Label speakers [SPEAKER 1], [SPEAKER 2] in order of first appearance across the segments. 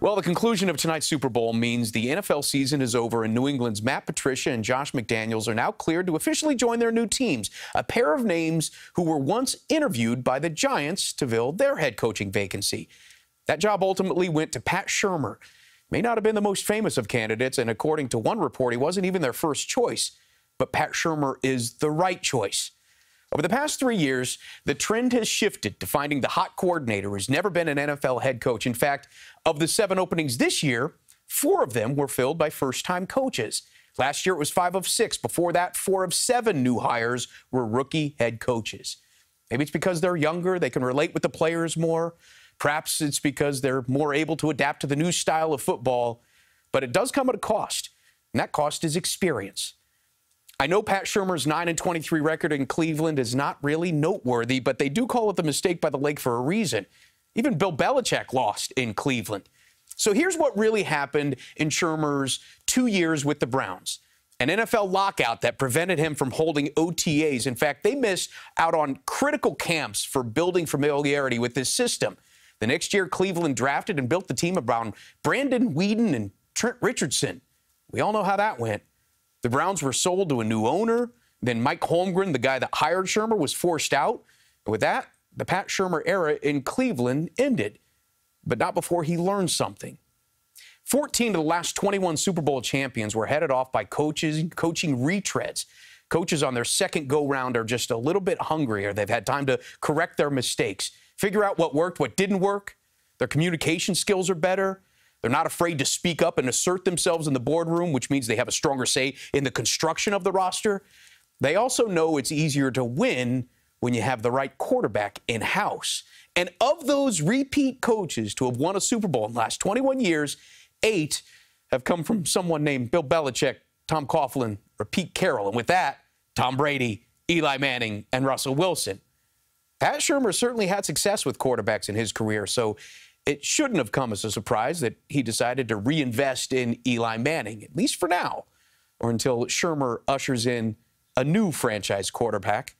[SPEAKER 1] Well, the conclusion of tonight's Super Bowl means the NFL season is over, and New England's Matt Patricia and Josh McDaniels are now cleared to officially join their new teams, a pair of names who were once interviewed by the Giants to fill their head coaching vacancy. That job ultimately went to Pat Shurmur. May not have been the most famous of candidates, and according to one report, he wasn't even their first choice. But Pat Shurmur is the right choice. Over the past 3 years, the trend has shifted to finding the hot coordinator who's never been an NFL head coach. In fact, of the 7 openings this year, 4 of them were filled by first-time coaches. Last year, it was 5 of 6. Before that, 4 of 7 new hires were rookie head coaches. Maybe it's because they're younger, they can relate with the players more. Perhaps it's because they're more able to adapt to the new style of football. But it does come at a cost, and that cost is experience. I know Pat Shurmur's 9-23 record in Cleveland is not really noteworthy, but they do call it the mistake by the lake for a reason. Even Bill Belichick lost in Cleveland. So here's what really happened in Shurmur's 2 years with the Browns. An NFL lockout that prevented him from holding OTAs. In fact, they missed out on critical camps for building familiarity with this system. The next year, Cleveland drafted and built the team around Brandon Weeden and Trent Richardson. We all know how that went. The Browns were sold to a new owner. Then Mike Holmgren, the guy that hired Shurmur, was forced out. And with that, the Pat Shurmur era in Cleveland ended. But not before he learned something. 14 of the last 21 Super Bowl champions were headed off by coaching retreads. Coaches on their second go-round are just a little bit hungrier. They've had time to correct their mistakes, figure out what worked, what didn't work. Their communication skills are better. They're not afraid to speak up and assert themselves in the boardroom, which means they have a stronger say in the construction of the roster. They also know it's easier to win when you have the right quarterback in-house. And of those repeat coaches to have won a Super Bowl in the last 21 years, 8 have come from someone named Bill Belichick, Tom Coughlin, or Pete Carroll. And with that, Tom Brady, Eli Manning, and Russell Wilson. Pat Shurmur certainly had success with quarterbacks in his career, so it shouldn't have come as a surprise that he decided to reinvest in Eli Manning, at least for now, or until Shurmur ushers in a new franchise quarterback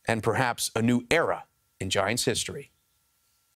[SPEAKER 1] and perhaps a new era in Giants history.